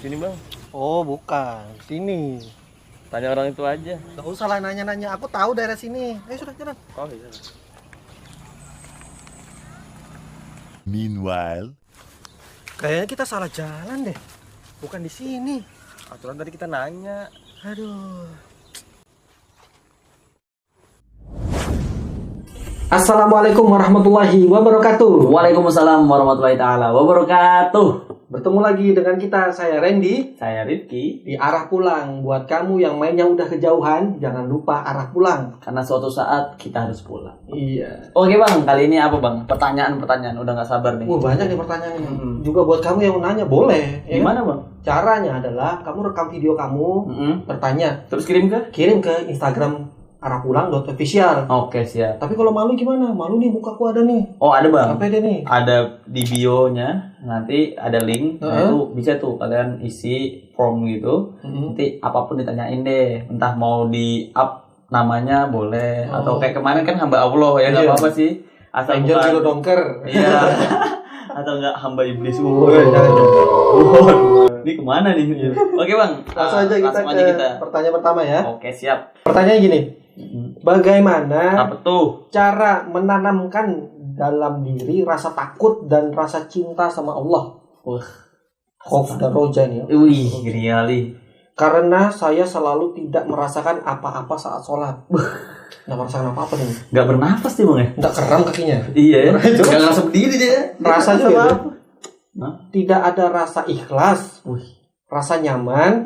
Sini bang. Oh bukan, sini. Tanya orang itu aja. Gak usah lah nanya-nanya, aku tahu daerah sini. Ayo sudah jalan. Oh iya. Meanwhile, Kayaknya kita salah jalan deh. Bukan di sini. Aturan tadi kita nanya. Aduh. Assalamualaikum warahmatullahi wabarakatuh. Waalaikumsalam warahmatullahi taala wabarakatuh. Bertemu lagi dengan kita, saya Randy. Saya Rifki. Di arah pulang. Buat kamu yang mainnya udah kejauhan, jangan lupa arah pulang. Karena suatu saat kita harus pulang. Iya. Oke bang, kali ini apa bang? Pertanyaan. Udah nggak sabar nih. Banyak nih pertanyaannya. Juga buat kamu yang mau nanya, boleh. Ya? Gimana bang? Caranya adalah kamu rekam video kamu, bertanya, Terus kirim ke? kirim ke Instagram arahpulang.official. Oke siap. Tapi kalau malu gimana? Malu nih, mukaku ada nih. Oh ada bang. Apa deh nih? Ada di bio-nya, nanti ada link. Nah itu bisa tuh kalian isi form gitu. Nanti apapun ditanyain deh. Entah mau di up namanya boleh. Atau kayak kemarin kan hamba Allah ya nggak apa-apa sih. Asal Angel bukan. Kilo Dongker. Iya. Atau enggak hamba iblis. Jangan. Ini kemana nih? Oke bang. Langsung aja kita ke pertanyaan pertama ya. Oke siap. Pertanyaannya gini. Bagaimana Apa tuh? cara menanamkan dalam diri rasa takut dan rasa cinta sama Allah? Wah. Khauf dan roja nih. Wih, gini kali. Karena saya selalu tidak merasakan apa-apa saat sholat. Nggak merasakan apa-apa nih. Gak bernafas sih bang ya? Nggak kram kakinya. Iya. Gak ngerasa berdiri dia. Rasa juga apa? itu. Tidak ada rasa ikhlas. Rasa nyaman.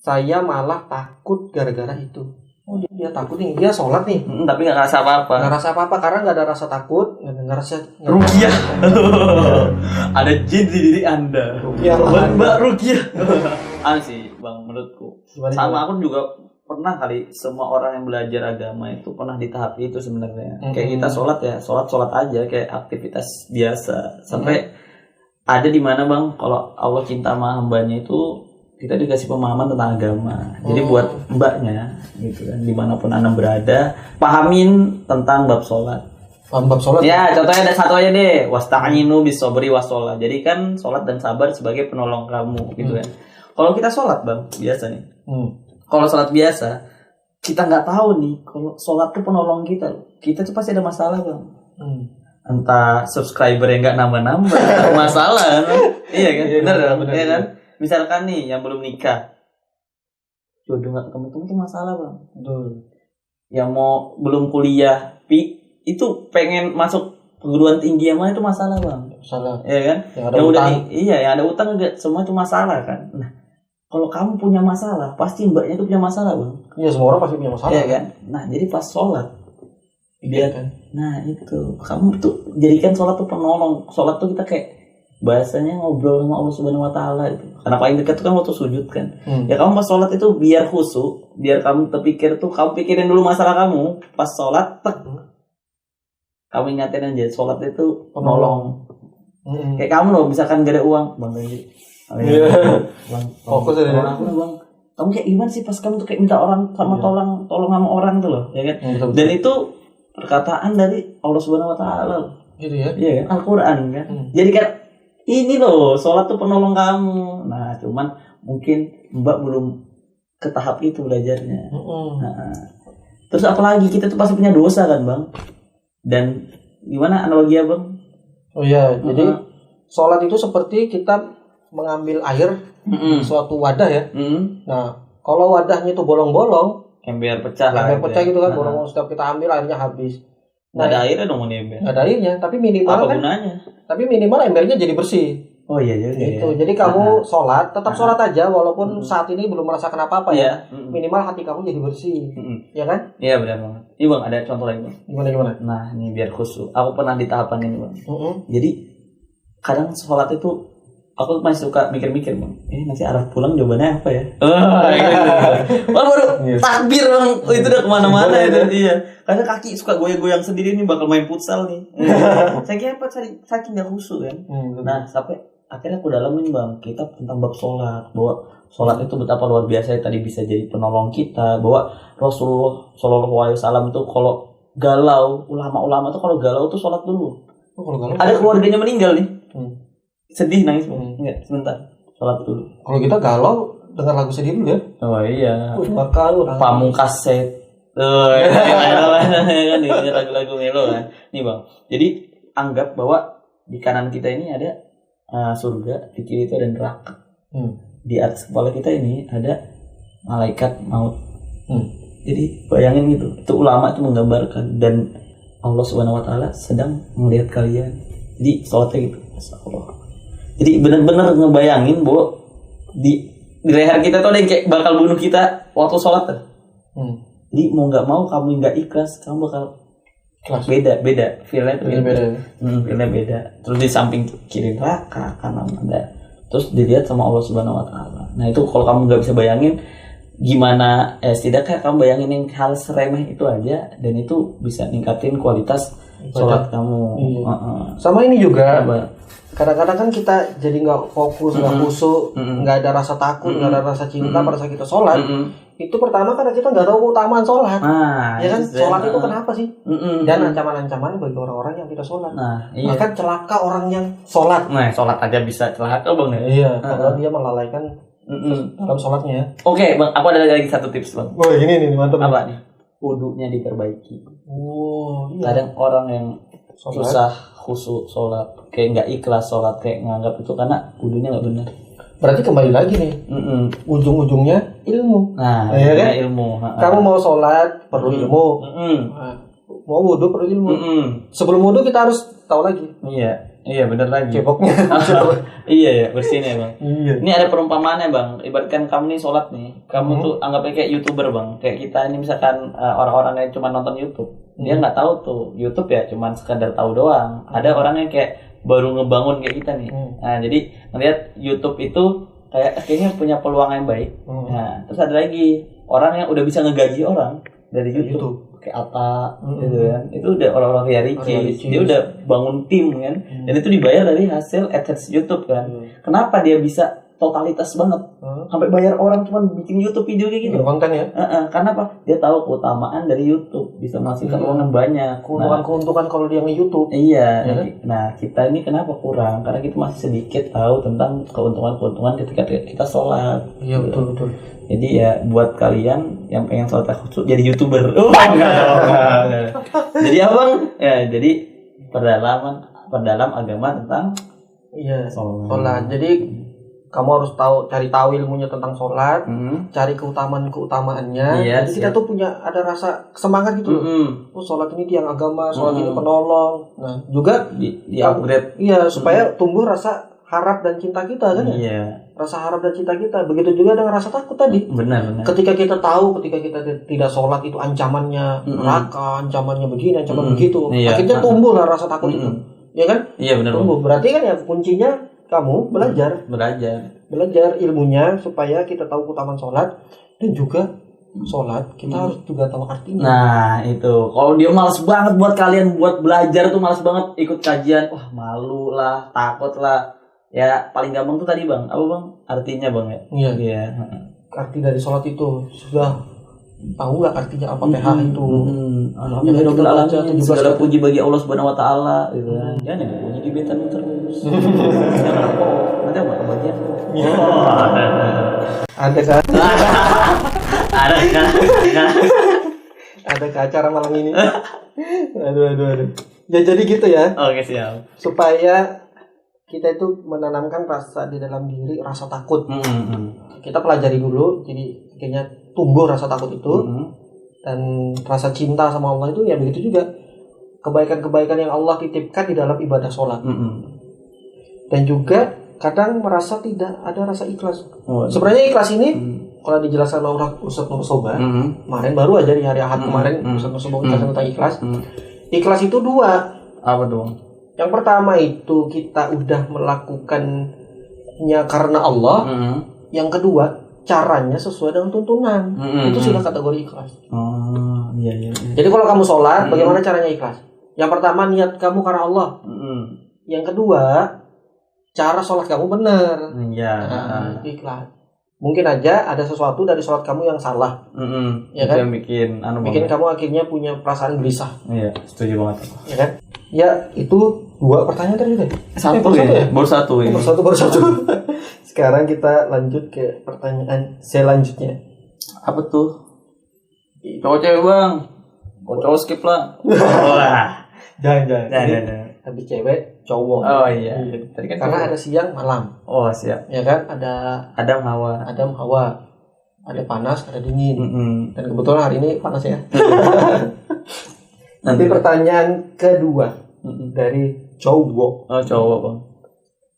Saya malah takut gara-gara itu. Oh dia takut nih. Dia sholat nih. Tapi gak ngerasa apa-apa. Nggak rasa apa-apa karena nggak ada rasa takut. Nggak rasa Rukiah. Ada jin di diri anda. Rukiah. Mbak Rukiah. Sih bang menurutku. Sama aku juga pernah kali, semua orang yang belajar agama itu pernah di tahap itu sebenarnya. Kayak kita sholat ya, sholat aja kayak aktivitas biasa. Sampai ada di mana bang, kalau Allah cinta sama hambanya itu kita dikasih pemahaman tentang agama. Jadi buat mbaknya gitu kan, dimanapun anda berada, pahamin tentang bab sholat. Bab sholat. Ya contohnya ada satu aja deh, wasta'inu bis-sabri was-sholat. Jadi kan sholat dan sabar sebagai penolong kamu gitu kan. Kalau kita sholat bang, biasa nih. Kalau sholat biasa, kita nggak tahu nih kalau sholat itu penolong kita. Kita tuh pasti ada masalah bang. Entah subscriber yang nggak nambah-nambah, masalah. Iya kan? Bener dong, iya kan? Misalkan nih yang belum nikah, jodoh nggak ketemu tuh masalah bang. Yang mau belum kuliah, itu pengen masuk perguruan tinggi yang mana itu masalah bang. Masalah. Iya kan? Yang ada utang. Yang ada utang juga semua itu masalah kan. Nah, kalau kamu punya masalah, pasti mbaknya itu punya masalah bang. Iya, semua orang pasti punya masalah. Iya kan? Nah, jadi pas sholat, Iya kan? nah itu kamu tuh jadikan sholat tuh penolong. Sholat tuh kita kayak bahasanya ngobrol sama Allah Subhanahu Wa Taala itu. Karena paling dekat tuh kan waktu sujud kan. Ya kamu pas sholat itu biar khusyuk, biar kamu terpikir tuh, kamu pikirin dulu masalah kamu. Pas sholat, kamu ingatin aja sholat itu penolong. Kayak kamu loh, misalkan gak ada uang, bang Randy. Bang, Fokus aja. Bang. Kamu kayak gimana sih pas kamu tuh kayak minta orang sama tolong sama orang tuh loh, ya kan? Dan itu perkataan dari Allah Subhanahu Wa Taala. Gitu ya? Iya kan? Al-Quran kan. Jadi kan ini loh, sholat tuh penolong kamu. Nah, cuman mungkin mbak belum ke tahap itu belajarnya. Nah, terus apalagi kita tuh pasti punya dosa kan bang. Dan gimana analogi bang? Oh iya, jadi sholat itu seperti kita mengambil air di suatu wadah ya. Nah, kalau wadahnya itu bolong-bolong, ember pecah lah. ember pecah gitu kan, bolong-bolong, setiap kita ambil airnya habis. Nah, ada airnya dong ini ember. Ada airnya, tapi minimal apa kan? Gunanya? Tapi minimal embernya jadi bersih. Oh iya juga. Gitu. Jadi kamu sholat, tetap sholat aja walaupun saat ini belum merasakan apa-apa ya. Minimal hati kamu jadi bersih. Ya kan? Iya benar banget. Iya bang, ada contoh lagi bang. Gimana? Nah, ini biar khusyuk. Aku pernah di tahapan ini bang. Jadi kadang sholat itu aku masih suka mikir-mikir bang. Nanti arah pulang jawabannya apa ya? Baru takbir bang. Itu udah kemana-mana itu. Iya. Kadang kaki suka goyang-goyang sendiri nih, bakal main futsal nih. Saya kira apa? Saking nggak khusyuk kan. Nah sampai akhirnya aku dalamin bang, kita tentang bab sholat, bahwa sholat itu betapa luar biasa tadi bisa jadi penolong kita, bahwa Rasulullah Shallallahu Alaihi Wasallam itu kalau galau, ulama-ulama tuh kalau galau tuh sholat dulu. Ada keluarganya meninggal nih, sedih nangis bang, enggak sebentar, Sholat dulu. Kalau kita galau dengar lagu sedih dulu ya. Oh iya. Bakal Pamungkas set. Tuh, kan ini lagu-lagu melo kan. Nih Bang. Jadi anggap bahwa di kanan kita ini ada surga, di kiri itu ada neraka. Di atas kepala kita ini ada malaikat maut. Jadi bayangin gitu. Itu ulama itu menggambarkan, dan Allah Subhanahu wa taala sedang melihat kalian. Jadi sholatnya gitu. Masyaallah. Jadi benar-benar ngebayangin bahwa di leher kita tuh ada yang kayak bakal bunuh kita waktu sholat kan. Jadi mau nggak mau kamu nggak ikhlas, kamu bakal beda feelnya tuh beda. Feelnya beda. Terus di samping kiri neraka, kanan ada. Terus dilihat sama Allah Subhanahu wa taala. Nah, itu kalau kamu nggak bisa bayangin gimana, setidaknya kamu bayangin yang hal seremeh itu aja, dan itu bisa ningkatin kualitas sholat kamu. Iya. Sama ini juga. Kadang-kadang kan kita jadi nggak fokus, nggak khusyuk, nggak ada rasa takut, nggak ada rasa cinta pada saat kita sholat. Itu pertama karena kita nggak tahu keutamaan sholat. Ya kan, sholat itu kenapa sih? Dan ancaman-ancaman bagi orang-orang yang tidak sholat. Iya. Bahkan celaka orang yang sholat. Nah, sholat aja bisa celaka Bang ya. Iya, karena dia melalaikan dalam sholatnya. Oke Bang, aku ada lagi satu tips Bang. Wah, ini nih mantap. Apa nih? Wudunya diperbaiki. Iya. Kadang orang yang susah khusyuk sholat, kayak nggak ikhlas sholat, kayak nganggap itu karena wudunya nggak benar. Berarti kembali lagi nih, ujung-ujungnya ilmu. Nah, ya kan? Ilmu. Kamu mau sholat perlu ilmu, mau wudhu perlu ilmu. Sebelum wudhu kita harus tahu lagi. Iya benar lagi. Ceboknya. Iya ya, bersihin ya Bang. Iya. Ini ada perumpamaannya Bang. Ibaratkan kamu nih sholat nih, kamu tuh anggapnya kayak YouTuber Bang. Kayak kita ini misalkan orang-orang yang cuma nonton YouTube, dia nggak tahu tuh YouTube ya, cuma sekadar tahu doang. Ada orang yang kayak baru ngebangun kayak kita nih. Nah, jadi ngeliat YouTube itu kayaknya punya peluang yang baik. Nah, terus ada lagi orang yang udah bisa ngegaji orang dari YouTube. Kayak Atta gitu kan, itu udah orang-orang kayak Ricky, dia udah bangun tim kan, dan itu dibayar dari hasil AdSense YouTube kan. Kenapa dia bisa totalitas banget, sampai bayar orang cuma bikin YouTube video kayak gitu? Konten ya? Karena apa? Dia tahu keutamaan dari YouTube, bisa menghasilkan uang yang banyak. Keuntungan kalau dia nge-YouTube. Iya. Nah, kita ini kenapa kurang? Karena kita masih sedikit tahu tentang keuntungan-keuntungan ketika kita sholat. Iya, betul. Jadi ya buat kalian yang pengen sholat khusyuk jadi YouTuber. Jadi abang ya, jadi perdalam agama tentang sholat. Jadi kamu harus cari tahu ilmunya tentang sholat, cari keutamaannya. Jadi kita tuh ada rasa semangat gitu. Oh, sholat ini tiang agama, sholat ini penolong. Nah, juga di upgrade. Iya, supaya tumbuh rasa harap dan cinta kita kan ya. Iya. Rasa harap dan cinta kita. Begitu juga dengan rasa takut tadi. Benar. Ketika kita tidak sholat itu ancamannya neraka, ancamannya begini, ancaman begitu. Akhirnya tumbuhlah rasa takut itu. Ya kan? Iya benar. Tumbuh. Berarti kan ya kuncinya kamu belajar ilmunya supaya kita tahu keutamaan sholat, dan juga sholat kita harus juga tahu artinya. Nah itu, kalau dia malas banget buat kalian buat belajar tuh, malas banget ikut kajian, wah malu lah, takut lah. Ya paling gampang tuh tadi Bang, apa Bang? Artinya Bang ya? Iya. Arti dari sholat itu sudah tahu nggak artinya apa PH itu? Alhamdulillah alamin, segala puji bagi Allah Subhanahu wa taala gitu kan. Jangan puji gebetan terus. Nanti apa kebagian? Ada kan? Ada ke acara malam ini. Aduh. Ya jadi gitu ya. Oke, siap. Supaya kita itu menanamkan rasa di dalam diri, rasa takut. Kita pelajari dulu, jadi kayaknya tumbuh rasa takut itu. Dan rasa cinta sama Allah itu ya begitu juga. Kebaikan-kebaikan yang Allah titipkan di dalam ibadah sholat. Dan juga kadang merasa tidak ada rasa ikhlas. Sebenarnya ikhlas ini kalau dijelaskan oleh Ustaz Nur Soba, kemarin baru aja di hari Ahad kemarin Ustaz Nur Soba menjelaskan tentang ikhlas. Ikhlas itu dua. Apa dong? Yang pertama itu kita udah melakukannya karena Allah. Yang kedua caranya sesuai dengan tuntunan. Itu sudah kategori ikhlas. Iya. Jadi kalau kamu sholat, bagaimana caranya ikhlas? Yang pertama niat kamu karena Allah. Yang kedua cara sholat kamu benar. Ikhlas. Mungkin aja ada sesuatu dari sholat kamu yang salah. Ya kan? Yang bikin kamu akhirnya punya perasaan gelisah. Iya, setuju banget. Ya kan? Ya itu dua pertanyaan tadi deh. Baru satu ya. Baru satu. Sekarang kita lanjut ke pertanyaan selanjutnya. Apa tuh? Cowok cewek bang. Kalau cowok skip lah. Wah. Jangan. Jangan. Habis cewek, cowok. Oh iya. Tadi kan Karena cowok. ada siang, malam. Oh siap. Ya kan? Ada Adam Hawa. Adam, Hawa. Ada panas, ada dingin. Dan kebetulan hari ini panas ya. Nanti pertanyaan kedua dari cowok. Oh cowok bang.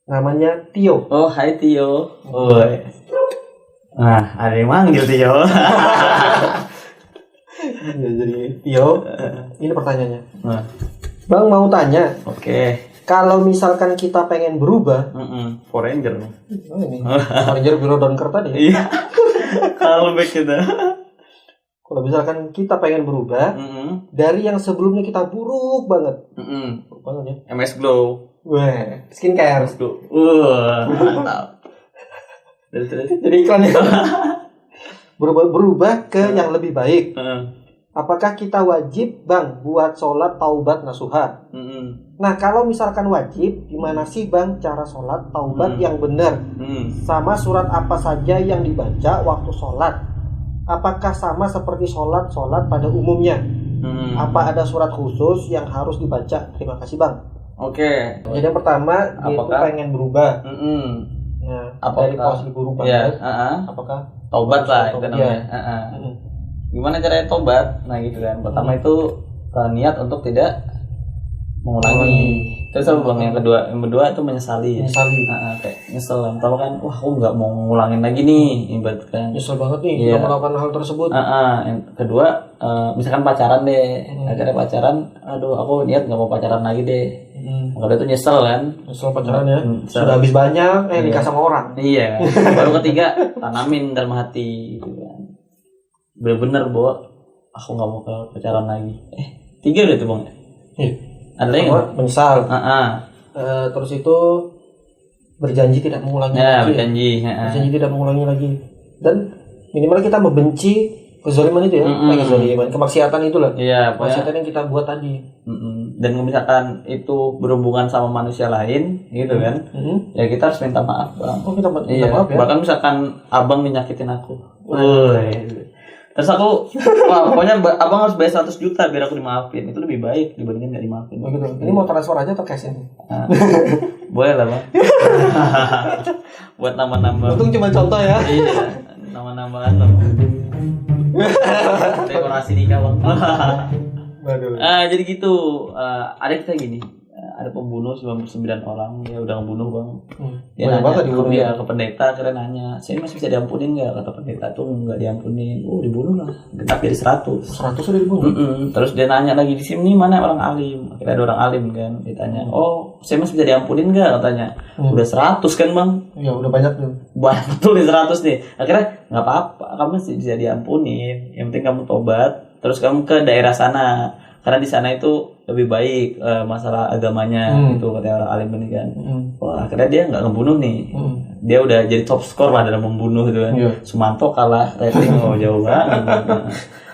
Namanya Tio. Oh hai Tio. Woi. Nah ada yang manggil Tio. Ya, jadi Tio, ini pertanyaannya. Nah, Bang mau tanya, oke. kalau misalkan kita pengen berubah, Power Ranger nih. oh ini, Ranger Biro Donker tadi. Iya. Kalau back kita. Kalau misalkan kita pengen berubah dari yang sebelumnya kita buruk banget, buruk banget ya. MS Glow. Wah, skincare. Glow. Mantap. Jadi iklan ya. Berubah ke yang lebih baik. Apakah kita wajib bang buat sholat taubat nasuha? Nah kalau misalkan wajib, gimana sih bang cara sholat taubat yang benar? Sama surat apa saja yang dibaca waktu sholat? Apakah sama seperti sholat pada umumnya? Apa ada surat khusus yang harus dibaca? Terima kasih bang. Oke. Jadi yang pertama dia tuh pengen berubah. Nah, dari posisi buruk banget. Apakah taubat lah itu ya. namanya. Gimana caranya tobat? Nah gitu kan. Pertama itu niat untuk tidak mengulangi. Terus apa bang? Yang kedua itu menyesali. Kayak nyesel. Pertama kan, wah aku nggak mau ngulangin lagi nih, ibarat kan. Nyesel banget nih udah melakukan hal tersebut. Yang kedua, misalkan pacaran deh. Akhirnya pacaran, aduh aku niat nggak mau pacaran lagi deh. Kalau itu nyesel kan. Nyesel pacaran ya. Sudah habis banyak, nikah sama orang. Iya. Baru ketiga, tanamin dalam hati. Gitu kan. Bener-bener bahwa aku nggak mau pacaran lagi. 3 udah tuh bang. Ada lagi nggak? Menyesal. Terus itu berjanji tidak mengulangi lagi. Berjanji tidak mengulangi lagi. Dan minimal kita membenci kezaliman itu ya. Kezaliman, kemaksiatan itulah. Iya. Kemaksiatan yang kita buat tadi. Dan misalkan itu berhubungan sama manusia lain, gitu kan? Ya kita harus minta maaf bang. Oh kita minta maaf ya. Bahkan misalkan abang nyakitin aku. Terus aku, wah pokoknya abang harus bayar 100 juta biar aku dimaafin. Itu lebih baik dibandingin gak dimaafin. Oh, gitu. Ini mau transfer aja atau cash ini? Boleh lah bang. Buat nambah-nambah. Untung cuma contoh ya. Iya, nambah-nambahan lah. Dekorasi nikah bang. Jadi gitu. Ada kita gini. Ada pembunuh 99 orang, dia udah ngebunuh bang. Dia nanya ke pendeta, akhirnya nanya, saya masih bisa diampunin nggak? Kata pendeta tuh nggak diampunin. Oh dibunuh lah, tapi jadi 100 udah dibunuh. Terus dia nanya lagi di sini mana orang alim? Akhirnya ada orang alim kan, ditanya, oh saya masih bisa diampunin nggak? Katanya, udah 100 kan bang? Iya udah banyak tuh. Banyak betul nih 100 nih. Akhirnya nggak apa-apa, kamu masih bisa diampunin. Yang penting kamu tobat, terus kamu ke daerah sana. Karena di sana itu lebih baik masalah agamanya gitu kata orang alim ini kan. Wah akhirnya dia nggak ngebunuh nih. Dia udah jadi top skor lah dalam membunuh gitu kan. Sumanto kalah rating jauh banget.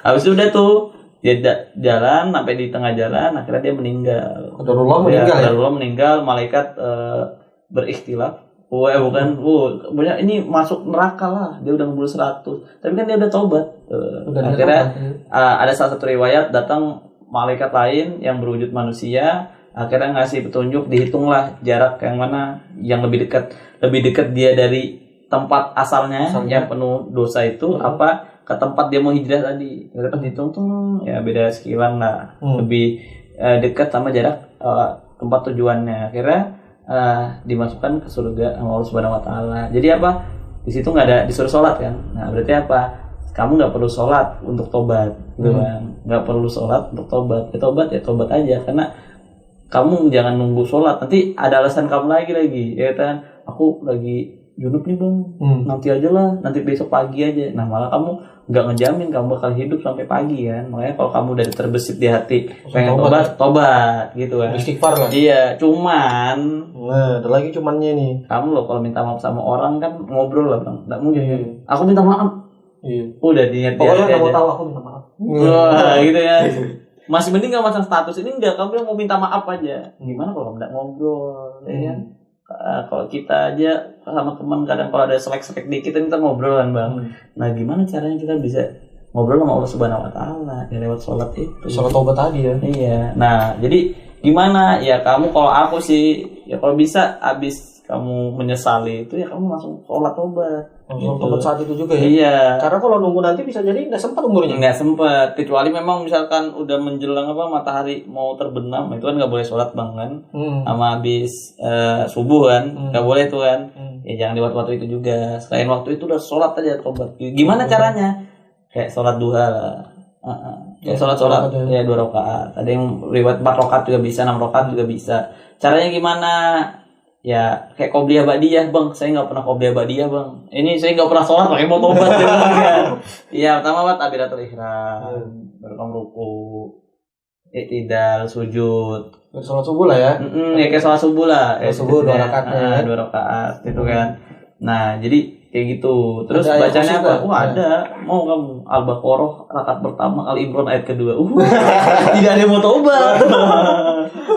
Habis itu udah tuh dia jalan sampai di tengah jalan akhirnya dia meninggal. Qadarullah meninggal, malaikat berikhtilaf. Bukan, banyak ini masuk neraka lah. Dia udah ngebunuh 100. Tapi kan dia udah tobat. Akhirnya ada salah satu riwayat datang malaikat lain yang berwujud manusia, akhirnya ngasih petunjuk, dihitunglah jarak yang mana yang lebih dekat dia dari tempat asalnya yang penuh dosa itu apa ke tempat dia mau hijrah tadi. Dapat dihitung tuh ya beda sekilan lah, lebih dekat sama jarak tempat tujuannya. Akhirnya dimasukkan ke surga Allah Subhanahu wa taala. Jadi apa? Di situ nggak ada disuruh sholat kan. Nah, berarti apa? Kamu nggak perlu sholat untuk tobat, gitu kan? Nggak perlu sholat untuk tobat. Ya tobat aja, karena kamu jangan nunggu sholat. Nanti ada alasan kamu lagi, ya kan? Aku lagi junub nih bang, nanti aja lah, nanti besok pagi aja. Nah malah kamu nggak ngejamin kamu bakal hidup sampai pagi kan? Makanya kalau kamu dari terbesit di hati pengen tobat, gitu kan? Istighfar lah. Iya, cuman. Nah, ada lagi cumannya nih. Kamu loh kalau minta maaf sama orang kan ngobrol lah bang, nggak mungkin kan? Aku minta maaf. Udah niat pokoknya nggak mau tahu aku minta maaf. Wah gitu ya. Masih mending nggak macam status ini enggak, kamu mau minta maaf aja. Gimana kalau nggak ngobrol? Ya kan? Kalau kita aja sama teman kadang kalau ada selek-selek dikit kita ngobrol kan bang. Nah gimana caranya kita bisa ngobrol sama Allah Subhanahu Wa Taala ya lewat sholat itu. Sholat taubat tadi ya. Iya. Nah jadi gimana ya kamu kalau aku sih ya kalau bisa abis kamu menyesali itu ya kamu langsung sholat taubat. Langsung taubat saat itu juga ya. Iya. Karena kalau nunggu nanti bisa jadi nggak sempat umurnya. Nggak sempat, kecuali memang misalkan udah menjelang matahari mau terbenam itu kan nggak boleh sholat bang kan, sama habis subuh kan nggak boleh tuh kan. Ya jangan di waktu itu juga. Selain waktu itu udah sholat aja tobat. Gimana caranya? Kayak sholat duha lah. Kayak sholat ya 2 rakaat. Ada yang riwayat 4 rakaat juga bisa, 6 rakaat juga bisa. Caranya gimana? Ya kayak qobliyah ba'diyah bang, saya nggak pernah qobliyah ba'diyah bang. Ini saya nggak pernah sholat pakai mau tobat ya bang. Iya pertama takbiratul ihram, baru kamu ruku, i'tidal, sujud. Sholat subuh lah ya. Ya kayak sholat subuh lah. Sholat subuh 2 rakaat. 2 rakaat itu kan. Nah jadi kayak gitu. Terus ada bacanya apa? ada. Mau kamu Al-Baqarah rakaat pertama, Al-Imran ayat kedua. Tidak ada yang mau tobat.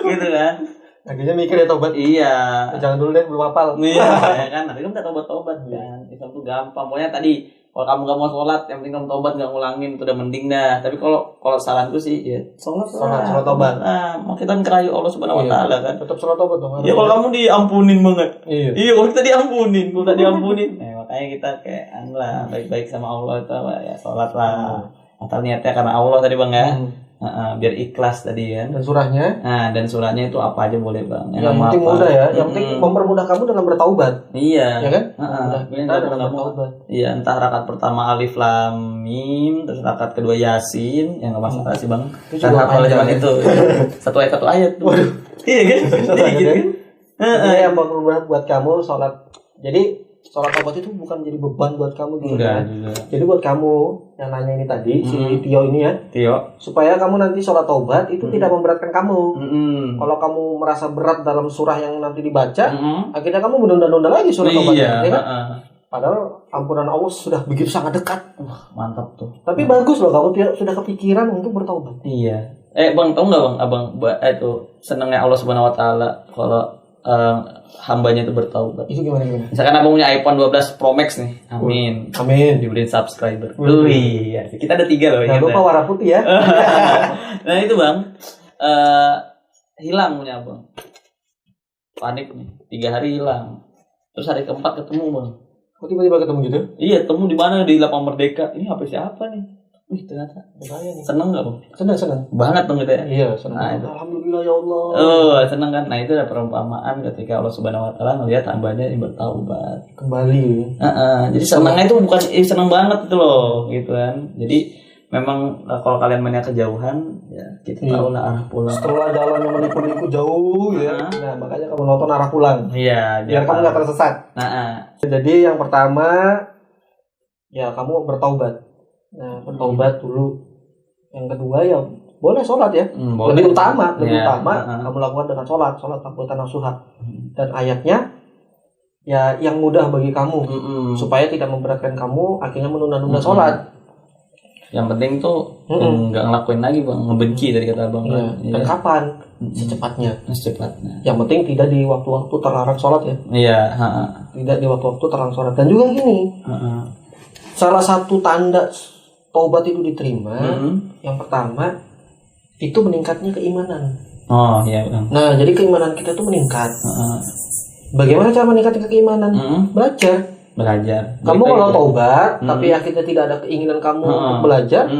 Gitu kan. Akhirnya mikir ya tobat. Iya. Jangan dulu deh belum hafal. Iya kan. Nanti kan kita tobat kan. Islam tuh gampang. Pokoknya tadi kalau kamu gak mau sholat, yang penting kamu tobat gak ngulangin itu udah mending dah. Tapi kalau saranku sih ya sholat tobat. Nah, mau kita ngerayu Allah Subhanahu Wa Taala kan. Tetap sholat tobat dong. Ya kalau kamu diampunin banget. Iya. Kalau kita diampunin, kalau tak diampunin. Nah, makanya kita kayak lah baik-baik sama Allah itu ya sholat lah. Asal niatnya karena Allah tadi bang ya. Biar ikhlas tadi kan. Dan surahnya. Nah dan surahnya itu apa aja boleh bang. Yang penting mudah ya. Yang penting mempermudah kamu dalam bertaubat. Iya. Ya kan? Kita dalam bertaubat. Iya entah rakaat pertama alif lam mim, terus rakaat kedua yasin, yang nggak masalah sih bang. Kan hafal cuma itu. Satu ayat tuh. Iya kan? Iya gitu kan? Yang mempermudah buat kamu sholat. Jadi sholat taubat itu bukan jadi beban buat kamu gitu kan. Jadi buat kamu yang nanya ini tadi si Tio ini ya. Tio. Supaya kamu nanti sholat taubat itu tidak memberatkan kamu. Kalau kamu merasa berat dalam surah yang nanti dibaca, akhirnya kamu menunda-nunda lagi surah taubatnya, ya kan? Padahal ampunan Allah sudah begitu sangat dekat. Mantap tuh. Tapi bagus loh kamu sudah kepikiran untuk bertaubat. Iya. Bang tahu nggak bang, abang itu senengnya Allah Subhanahu Wa Taala kalau hambanya itu bertaubat. Itu gimana? Misalkan abang punya iPhone 12 Pro Max nih, amin. Dibeliin subscriber. Iya, kita ada 3 loh. Jangan lupa warna putih ya. Nah itu bang, hilang punya abang. Panik nih, 3 hari hilang. Terus hari keempat ketemu bang. Kok tiba-tiba ketemu gitu? Iya, ketemu di mana di Lapang Merdeka. Ini HP siapa nih? Ternyata seneng nggak bang? Seneng banget dong gitu ya. Iya seneng. Nah, alhamdulillah ya Allah. Seneng kan. Nah itu ada perumpamaan ketika Allah Subhanahu Wa Taala ngelihat hambanya yang bertaubat kembali. Jadi senengnya itu bukan seneng banget itu loh gitu kan. Jadi memang kalau kalian mainnya kejauhan ya kita tahu lah arah pulang. Setelah jalan yang menipu-nipu jauh ya. Nah makanya kamu nonton arah pulang. Iya. Biar kamu nggak tersesat. Jadi yang pertama ya kamu bertaubat. Nah, bertaubat dulu. Yang kedua ya boleh sholat ya. Lebih utama kamu lakukan dengan sholat takwatan nasuha. Dan ayatnya ya yang mudah bagi kamu supaya tidak memberatkan kamu akhirnya menunda-nunda sholat. Yang penting tuh nggak ngelakuin lagi bang, ngebenci dari kata abang. Dan kapan? Secepatnya. Yang penting tidak di waktu-waktu terlarang sholat ya. Iya. Tidak di waktu-waktu terlarang sholat. Dan juga gini. Salah satu tanda taubat itu diterima, yang pertama itu meningkatnya keimanan. Oh iya bang. Nah jadi keimanan kita tuh meningkat. Bagaimana cara meningkatkan keimanan? Belajar. Kamu kalau taubat, tapi akhirnya tidak ada keinginan kamu untuk belajar,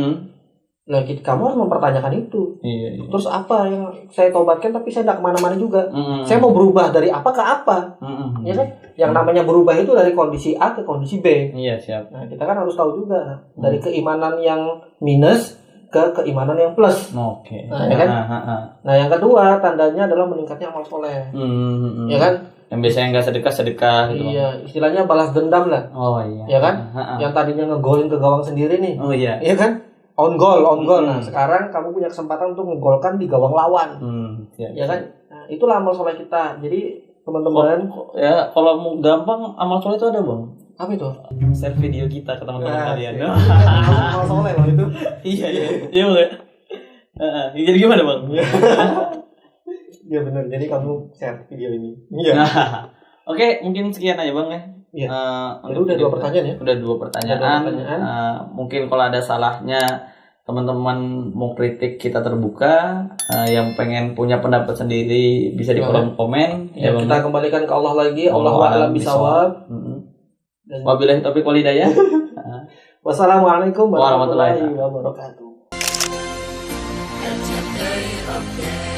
nah kamu harus mempertanyakan itu. Iya. Terus apa yang saya taubatkan tapi saya tidak kemana-mana juga. Saya mau berubah dari apa ke apa, ya kan? Yang namanya berubah itu dari kondisi A ke kondisi B. Iya siap. Nah kita kan harus tahu juga dari keimanan yang minus ke keimanan yang plus. Oke. Nah, ya kan? Nah yang kedua tandanya adalah meningkatnya amal soleh. Ya kan? Yang biasanya nggak sedekah gitu. Iya, istilahnya balas dendam lah. Oh iya. Ya kan? Yang tadinya ngegolin ke gawang sendiri nih. Oh iya. Iya kan? On goal. Nah, sekarang kamu punya kesempatan untuk ngegolkan di gawang lawan. Ya kan? Nah, itulah amal soleh kita. Jadi teman-teman, ya kalau mau gampang amal soleh itu ada bang. apa itu? Share video kita ke teman-teman kalian. Amal soleh loh itu. Iya. Iya bang. Jadi gimana bang? Iya benar. Jadi kamu share video ini. Iya. Oke, mungkin sekian aja Bang ya. Iya. Jadi Untuk udah video 2 pertanyaan ya. Udah 2 pertanyaan. Ada 2 pertanyaan. Mungkin kalau ada salahnya teman-teman mau kritik kita terbuka. Yang pengen punya pendapat sendiri bisa di kolom komen. Ya, Bang. kita kembalikan ke Allah lagi. Allahu a'lam bishawab. Dan Wabillahi taufiq wal hidayah. wassalamualaikum warahmatullahi Warahmatullahi wabarakatuh. At your day of day.